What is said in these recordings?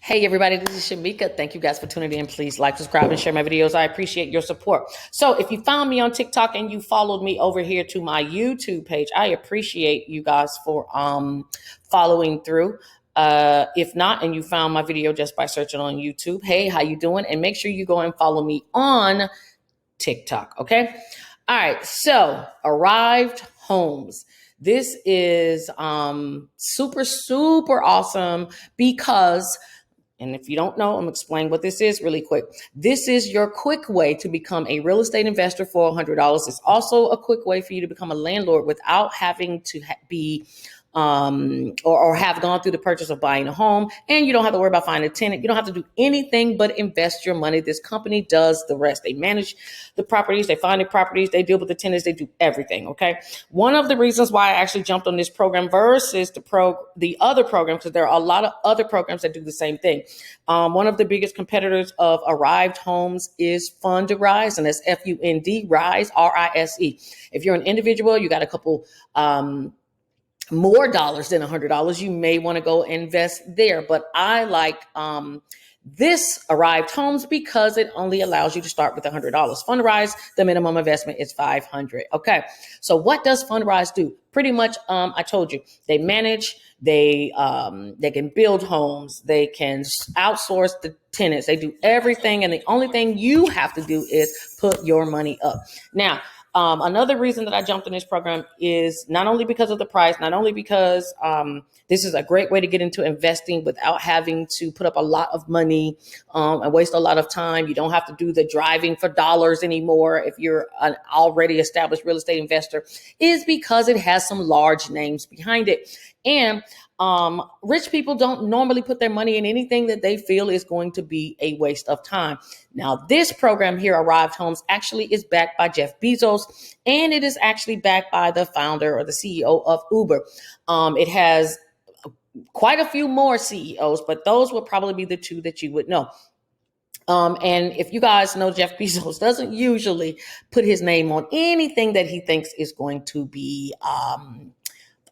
Hey everybody, this is Shamika. Thank you guys for tuning in. Please like, subscribe, and share my videos. I appreciate your support. So if you found me on TikTok and you followed me over here to my YouTube page, I appreciate you guys for following through. If not, and you found my video just by searching on YouTube, hey, how you doing? And make sure you go and follow me on TikTok, okay? All right, so Arrived Homes. This is super awesome because, and if you don't know, I'm going to explain what this is really quick. This is your quick way to become a real estate investor for $100. It's also a quick way for you to become a landlord without having to be or have gone through the purchase of buying a home, and you don't have to worry about finding a tenant. You don't have to do anything but invest your money. This company does the rest. They manage the properties, they find the properties, they deal with the tenants, they do everything. Okay. One of the reasons why I actually jumped on this program versus the other program, because there are a lot of other programs that do the same thing. One of the biggest competitors of Arrived Homes is Fundrise, and that's FUND, Rise, RISE. If you're an individual, you got a couple more dollars than $100, you may want to go invest there. But I like this Arrived Homes because it only allows you to start with $100. Fundrise, the minimum investment is $500. Okay, so what does Fundrise do? Pretty much, I told you, they manage, they can build homes, they can outsource the tenants, they do everything, and the only thing you have to do is put your money up. Now, another reason that I jumped in this program is not only because of the price, not only because this is a great way to get into investing without having to put up a lot of money and waste a lot of time. You don't have to do the driving for dollars anymore if you're an already established real estate investor, is because it has some large names behind it. And rich people don't normally put their money in anything that they feel is going to be a waste of time. Now, this program here, Arrived Homes, actually is backed by Jeff Bezos, and it is actually backed by the founder or the CEO of Uber. It has quite a few more CEOs, but those would probably be the two that you would know. And if you guys know, Jeff Bezos doesn't usually put his name on anything that he thinks is going to be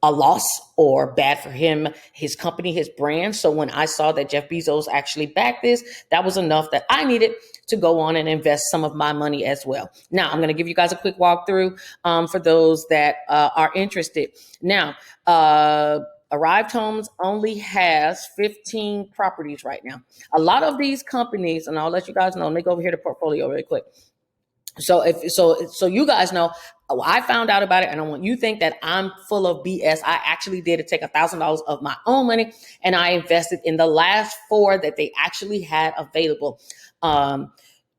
a loss or bad for him, his company, his brand. So when I saw that Jeff Bezos actually backed this, that was enough that I needed to go on and invest some of my money as well. Now, I'm going to give you guys a quick walkthrough for those that are interested. Now, Arrived Homes only has 15 properties right now. A lot of these companies, and I'll let you guys know, let me go over here to portfolio really quick. So you guys know, I found out about it, and I want you to think that I'm full of BS. I actually did take $1,000 of my own money, and I invested in the last 4 that they actually had available.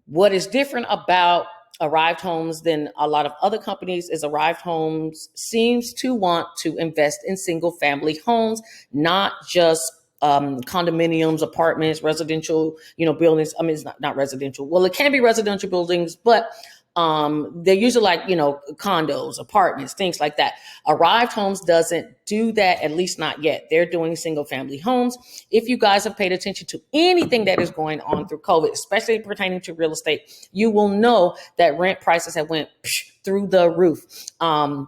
What is different about Arrived Homes than a lot of other companies is Arrived Homes seems to want to invest in single family homes, not just condominiums, apartments, residential, buildings. I mean, it's not residential. Well, it can be residential buildings, but they're usually like, condos, apartments, things like that. Arrived Homes doesn't do that, at least not yet. They're doing single family homes. If you guys have paid attention to anything that is going on through COVID, especially pertaining to real estate, you will know that rent prices have went through the roof. And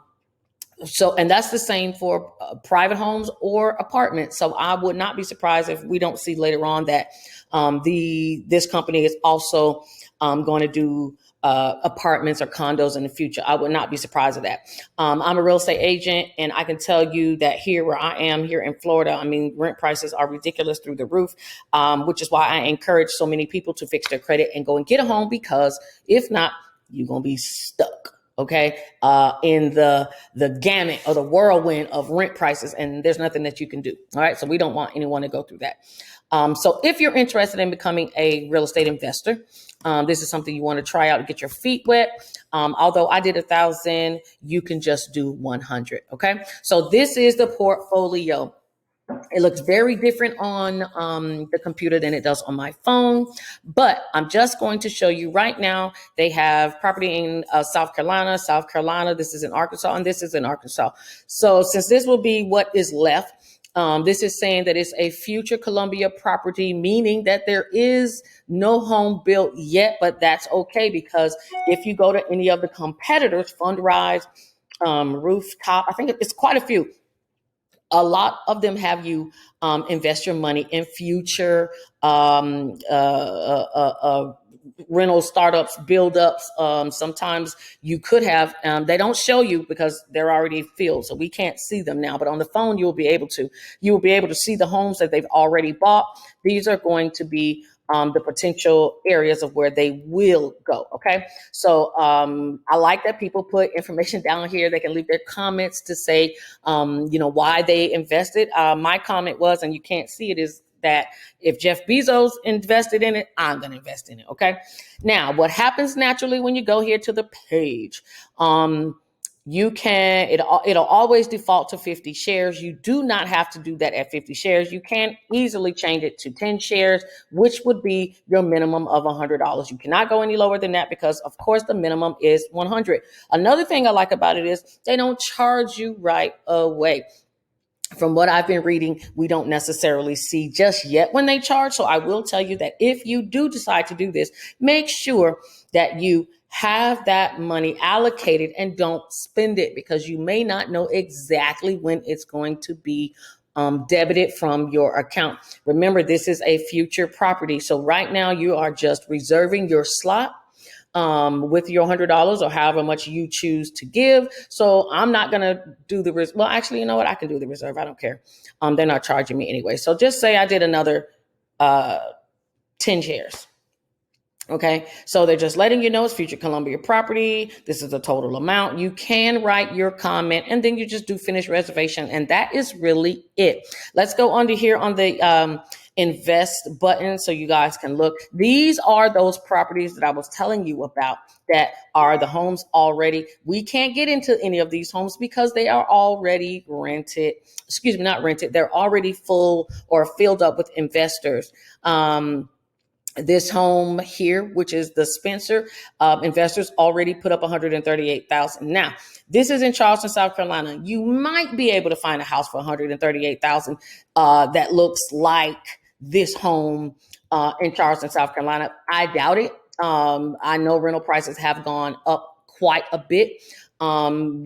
that's the same for private homes or apartments. So I would not be surprised if we don't see later on that this company is also going to do apartments or condos in the future. I would not be surprised at that. I'm a real estate agent, and I can tell you that here where I am here in Florida, I mean, rent prices are ridiculous through the roof, which is why I encourage so many people to fix their credit and go and get a home, because if not, you're going to be stuck. Okay, in the gamut or the whirlwind of rent prices, and there's nothing that you can do. All right, so we don't want anyone to go through that. So if you're interested in becoming a real estate investor, this is something you want to try out to get your feet wet. Although I did 1,000, you can just do 100. Okay, so this is the portfolio. It looks very different on the computer than it does on my phone, but I'm just going to show you right now. They have property in South Carolina. This is in Arkansas, and this is in Arkansas. So since this will be what is left, this is saying that it's a future Columbia property, meaning that there is no home built yet, but that's okay, because if you go to any of the competitors, Fundrise, Rooftop, I think it's quite a few. a lot of them have you invest your money in future rental startups, build ups. Sometimes you could have, they don't show you because they're already filled. So we can't see them now, but on the phone, you will be able to see the homes that they've already bought. These are going to be the potential areas of where they will go. Okay. So I like that people put information down here. They can leave their comments to say, why they invested. My comment was, and you can't see it, is that if Jeff Bezos invested in it, I'm going to invest in it. Okay. Now, what happens naturally when you go here to the page? It'll always default to 50 shares. You do not have to do that at 50 shares. You can easily change it to 10 shares, which would be your minimum of $100. You cannot go any lower than that because, of course, the minimum is 100. Another thing I like about it is they don't charge you right away. From what I've been reading, we don't necessarily see just yet when they charge. So I will tell you that if you do decide to do this, make sure that you have that money allocated and don't spend it, because you may not know exactly when it's going to be debited from your account. Remember, this is a future property. So right now you are just reserving your slot with your $100 or however much you choose to give. So I'm not going to do the reserve. Well, actually, you know what? I can do the reserve. I don't care. They're not charging me anyway. So just say I did another 10 shares. Okay, so they're just letting you know it's future Columbia property. This is the total amount. You can write your comment and then you just do finish reservation. And that is really it. Let's go under here on the invest button so you guys can look. These are those properties that I was telling you about that are the homes already. We can't get into any of these homes because they are already rented. Excuse me, not rented. They're already full or filled up with investors. This home here, which is the Spencer, investors already put up $138,000. Now, this is in Charleston, South Carolina. You might be able to find a house for $138,000 that looks like this home in Charleston, South Carolina. I doubt it. I know rental prices have gone up quite a bit.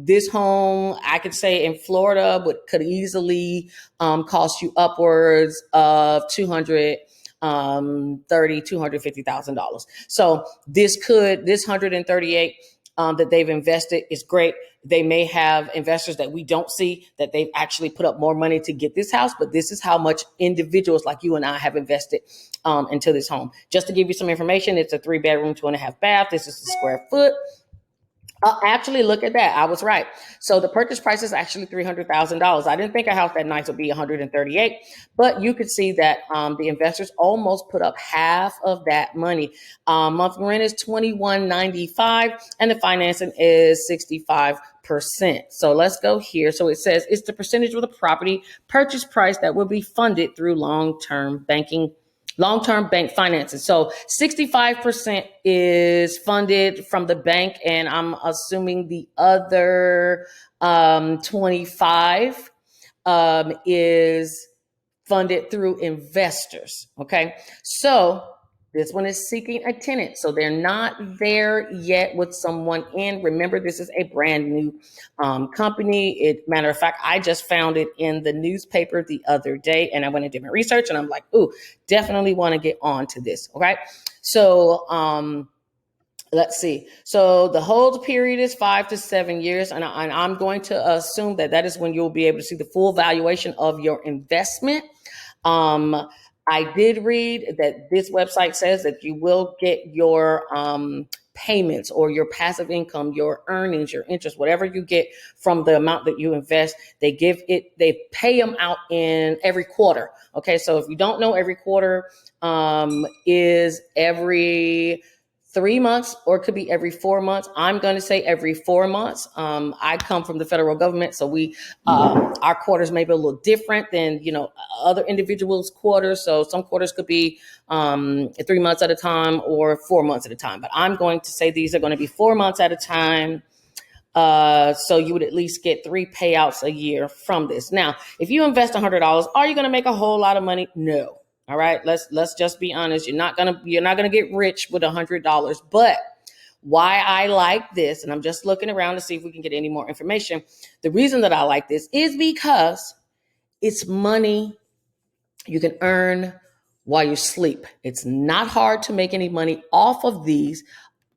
This home, I could say in Florida, could easily cost you upwards of $250,000. So this 138 that they've invested is great. They may have investors that we don't see that they've actually put up more money to get this house, but this is how much individuals like you and I have invested into this home. Just to give you some information, it's a 3-bedroom, 2.5 bath. This is the square foot. Actually, look at that. I was right. So the purchase price is actually $300,000. I didn't think a house that nice would be 138, but you could see that the investors almost put up half of that money. Monthly rent is $21.95, and the financing is 65%. So let's go here. So it says it's the percentage of the property purchase price that will be funded through long-term bank finances. So 65% is funded from the bank, and I'm assuming the other 25 is funded through investors. Okay, so this one is seeking a tenant. So they're not there yet with someone in. Remember, this is a brand new company. Matter of fact, I just found it in the newspaper the other day, and I went and did my research, and I'm like, ooh, definitely want to get on to this. Okay. So let's see. So the hold period is 5 to 7 years, and I'm going to assume that is when you'll be able to see the full valuation of your investment. I did read that this website says that you will get your payments or your passive income, your earnings, your interest, whatever you get from the amount that you invest. They pay them out in every quarter. Okay, so if you don't know, every quarter is every 3 months, or it could be every 4 months. I'm going to say every 4 months. I come from the federal government, so our quarters may be a little different than other individuals' quarters. So some quarters could be 3 months at a time or 4 months at a time. But I'm going to say these are going to be 4 months at a time. So you would at least get 3 payouts a year from this. Now, if you invest $100, are you going to make a whole lot of money? No. All right, let's just be honest. You're not gonna get rich with $100. But why I like this, and I'm just looking around to see if we can get any more information. The reason that I like this is because It's money you can earn while you sleep. It's not hard to make any money off of these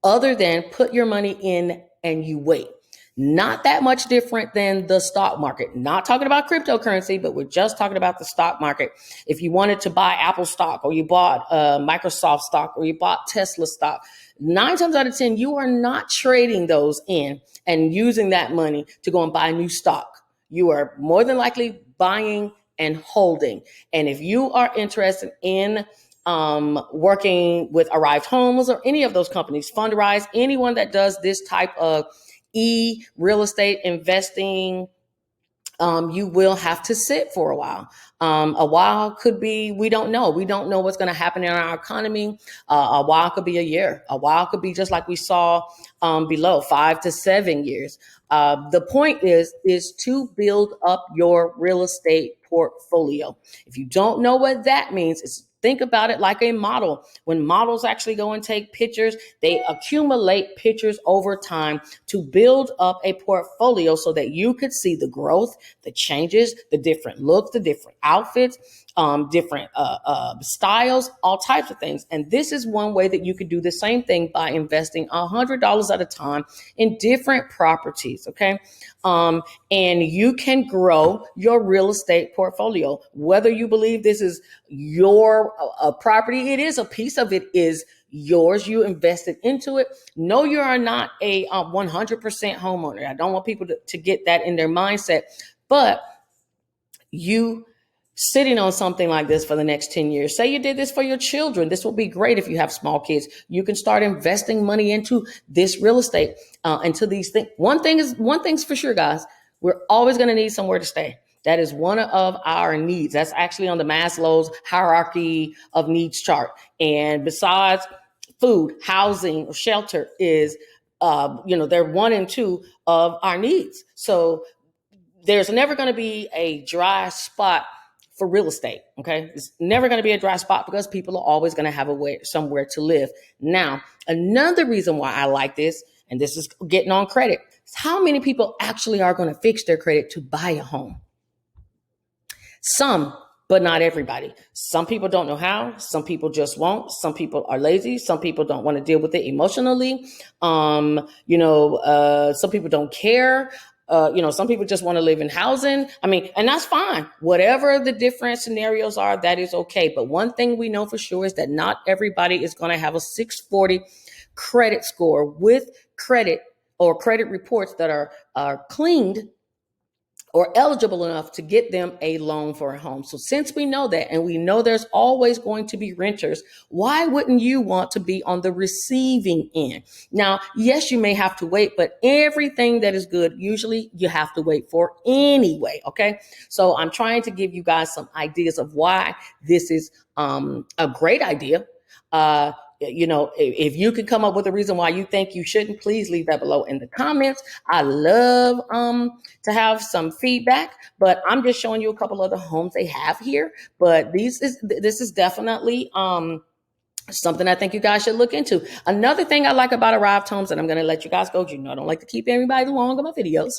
other than put your money in and you wait. Not that much different than the stock market. Not talking about cryptocurrency, but we're just talking about the stock market. If you wanted to buy Apple stock, or you bought Microsoft stock, or you bought Tesla stock, 9 times out of 10, you are not trading those in and using that money to go and buy new stock. You are more than likely buying and holding. And if you are interested in working with Arrived Homes or any of those companies, Fundrise, anyone that does this type of real estate investing, you will have to sit for a while. A while could be, we don't know. We don't know what's going to happen in our economy. A while could be a year. A while could be just like we saw below, 5 to 7 years. The point is to build up your real estate portfolio. If you don't know what that means, think about it like a model. When models actually go and take pictures, they accumulate pictures over time to build up a portfolio so that you could see the growth, the changes, the different looks, the different outfits, different styles, all types of things. And this is one way that you could do the same thing by investing $100 at a time in different properties, okay? And you can grow your real estate portfolio. Whether you believe this is your property, it is a piece of it is yours. You invested into it. No, you are not a 100% homeowner. I don't want people to get that in their mindset, but you sitting on something like this for the next 10 years. Say you did this for your children. This will be great if you have small kids. You can start investing money into this real estate, into these things. One thing's for sure, guys. We're always going to need somewhere to stay. That is one of our needs. That's actually on the Maslow's hierarchy of needs chart. And besides food, housing, or shelter is, they're 1 and 2 of our needs. So there's never going to be a dry spot for real estate. Okay. It's never going to be a dry spot because people are always going to have somewhere to live. Now, another reason why I like this, and this is getting on credit, is how many people actually are going to fix their credit to buy a home. Some, but not everybody. Some people don't know how. Some people just won't. Some people are lazy. Some people don't want to deal with it emotionally. Some people don't care. Some people just want to live in housing. And that's fine. Whatever the different scenarios are, that is okay. But one thing we know for sure is that not everybody is going to have a 640 credit score with credit or credit reports that are cleaned or eligible enough to get them a loan for a home. So since we know that, and we know there's always going to be renters, why wouldn't you want to be on the receiving end? Now, yes, you may have to wait, but everything that is good, usually you have to wait for anyway, okay? So I'm trying to give you guys some ideas of why this is a great idea. If you can come up with a reason why you think you shouldn't, please leave that below in the comments. I love to have some feedback, but I'm just showing you a couple of the homes they have here. But this is definitely something I think you guys should look into. Another thing I like about Arrived Homes, and I'm going to let you guys go, I don't like to keep everybody long on my videos,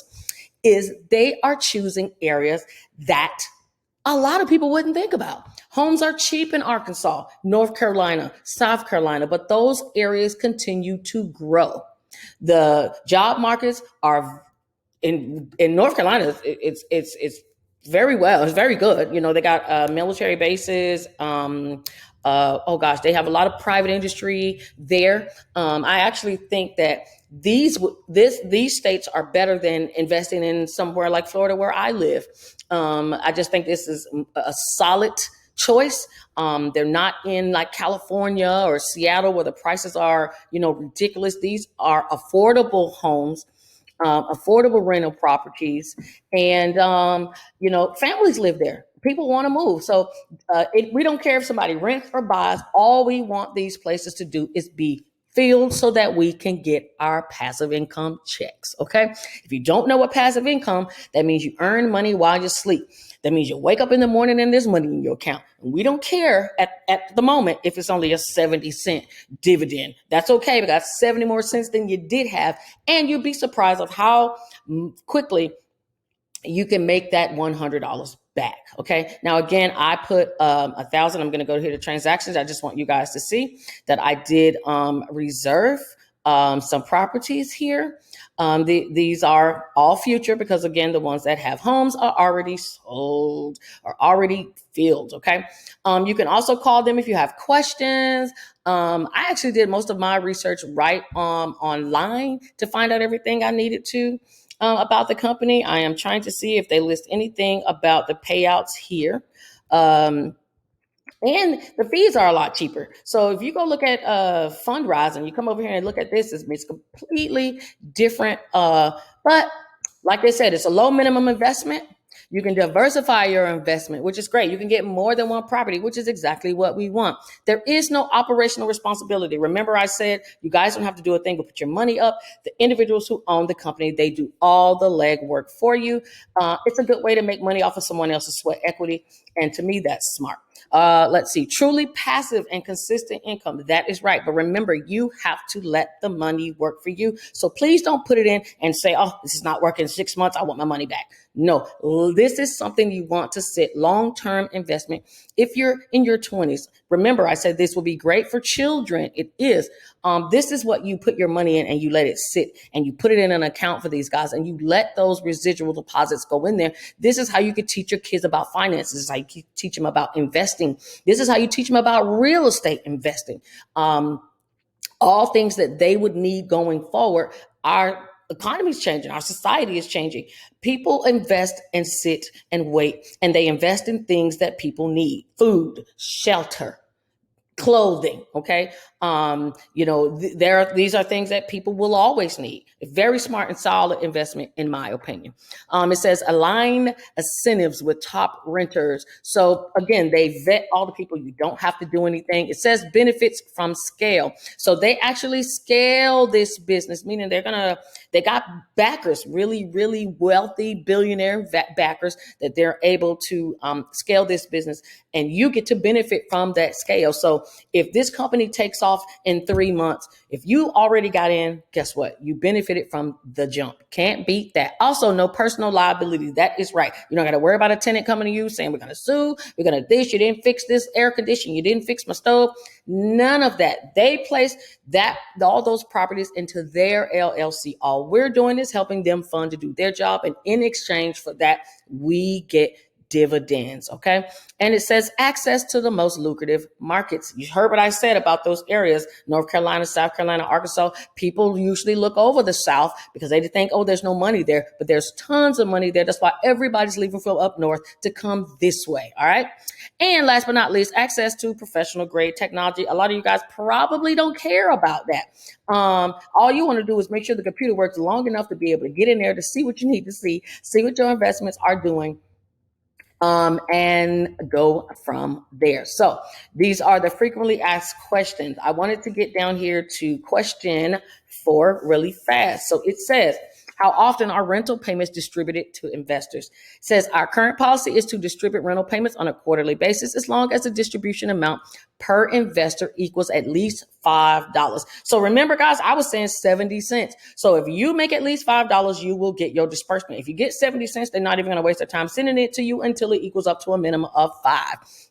is they are choosing areas that a lot of people wouldn't think about. Homes are cheap in Arkansas, North Carolina, South Carolina, but those areas continue to grow. The job markets are in North Carolina. It's very well. It's very good. They got military bases. They have a lot of private industry there. I actually think that these states are better than investing in somewhere like Florida, where I live. I just think this is a solid choice. They're not in like California or Seattle where the prices are, ridiculous. These are affordable homes, affordable rental properties, and families live there. People want to move. So we don't care if somebody rents or buys. All we want these places to do is be filled so that we can get our passive income checks. Okay. If you don't know what passive income, that means you earn money while you sleep. That means you wake up in the morning and there's money in your account. And we don't care at the moment if it's only a 70-cent dividend. That's okay, but that's 70 more cents than you did have. And you'd be surprised of how quickly you can make that $100 back. Okay. Now, again, I put 1,000. I'm going to go here to transactions. I just want you guys to see that I did reserve some properties here. These are all future because, again, the ones that have homes are already sold, are already filled. Okay. You can also call them if you have questions. I actually did most of my research right online to find out everything I needed to about the company. I am trying to see if they list anything about the payouts here. And the fees are a lot cheaper. So if you go look at fundraising, you come over here and look at this, it's completely different. But like they said, it's a low minimum investment. You can diversify your investment, which is great. You can get more than one property, which is exactly what we want. There is no operational responsibility. Remember, I said you guys don't have to do a thing but put your money up. The individuals who own the company, they do all the legwork for you. It's a good way to make money off of someone else's sweat equity. And to me, that's smart. Let's see, truly passive and consistent income. That is right. But remember, you have to let the money work for you. So please don't put it in and say, oh, this is not working 6 months. I want my money back. No, this is something you want to sit long-term investment. If you're in your 20s, remember, I said this will be great for children. It is. This is what you put your money in and you let it sit and you put it in an account for these guys and you let those residual deposits go in there. This is how you could teach your kids about finances. This is how you teach them about investing. This is how you teach them about real estate investing. All things that they would need going forward. Our economy is changing. Our society is changing. People invest and sit and wait, and they invest in things that people need: food, shelter, clothing. Okay. These are things that people will always need. A very smart and solid investment, in my opinion. It says align incentives with top renters. So again, they vet all the people. You don't have to do anything. It says benefits from scale. So they actually scale this business, meaning they got backers, really, really wealthy billionaire backers that they're able to scale this business, and you get to benefit from that scale. So if this company takes off in 3 months, if you already got in, guess what? You benefited from the jump. Can't beat that. Also, no personal liability. That is right. You don't got to worry about a tenant coming to you saying, we're going to sue, we're going to this, you didn't fix this air conditioning, you didn't fix my stove. None of that. They place all those properties into their LLC. All we're doing is helping them fund to do their job. And in exchange for that, we get dividends. Okay. And it says access to the most lucrative markets. You heard what I said about those areas: North Carolina, South Carolina, Arkansas. People usually look over the South because they think, oh, there's no money there, but there's tons of money there. That's why everybody's leaving from up north to come this way. All right. And last but not least, access to professional grade technology. A lot of you guys probably don't care about that. All you want to do is make sure the computer works long enough to be able to get in there to see what you need to see what your investments are doing, and go from there. So these are the frequently asked questions. I wanted to get down here to question 4 really fast. So it says, how often are rental payments distributed to investors? It says our current policy is to distribute rental payments on a quarterly basis as long as the distribution amount per investor equals at least $5. So remember, guys, I was saying 70 cents. So if you make at least $5, you will get your disbursement. If you get 70 cents, they're not even going to waste their time sending it to you until it equals up to a minimum of 5.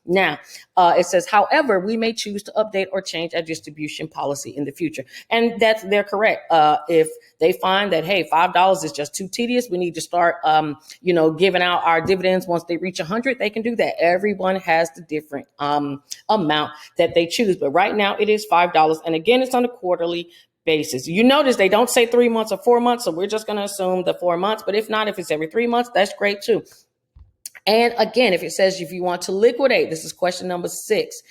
Now, it says, however, we may choose to update or change our distribution policy in the future. And they're correct. If they find that, hey, $5 is just too tedious, we need to start, giving out our dividends once they reach 100, they can do that. Everyone has the different amount that they choose. But right now it is $5. And again, it's on a quarterly basis. You notice they don't say 3 months or 4 months. So we're just going to assume the 4 months. But if not, if it's every 3 months, that's great too. And again, if it says if you want to liquidate, this is question number 6.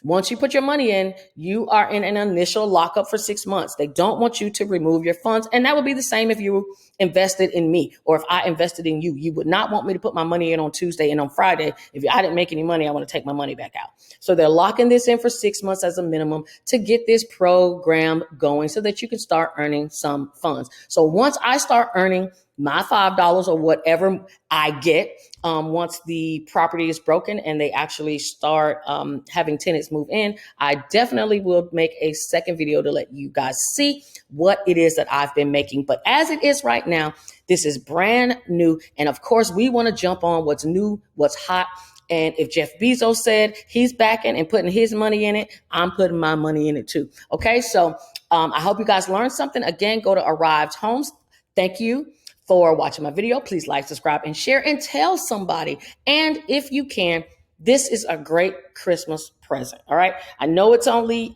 Once you put your money in, you are in an initial lockup for 6 months. They don't want you to remove your funds. And that would be the same if you invested in me or if I invested in you. You would not want me to put my money in on Tuesday and on Friday. If I didn't make any money, I want to take my money back out. So they're locking this in for 6 months as a minimum to get this program going so that you can start earning some funds. So once I start earning my $5 or whatever I get once the property is broken and they actually start having tenants move in. I definitely will make a second video to let you guys see what it is that I've been making. But as it is right now, this is brand new. And of course, we want to jump on what's new, what's hot. And if Jeff Bezos said he's backing and putting his money in it, I'm putting my money in it too. Okay, so I hope you guys learned something. Again, go to Arrived Homes. Thank you for watching my video. Please like, subscribe, and share, and tell somebody. And if you can, this is a great Christmas present. All right. I know it's only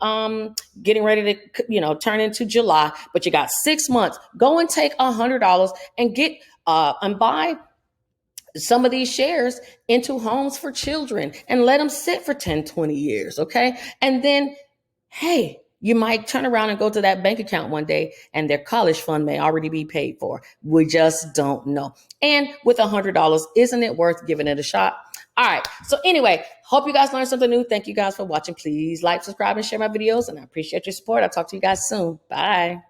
getting ready to, turn into July, but you got 6 months. Go and take $100 and get and buy some of these shares into Homes for Children and let them sit for 10, 20 years. Okay. And then, hey, you might turn around and go to that bank account one day and their college fund may already be paid for. We just don't know. And with $100, isn't it worth giving it a shot? All right. So anyway, hope you guys learned something new. Thank you guys for watching. Please like, subscribe, and share my videos. And I appreciate your support. I'll talk to you guys soon. Bye.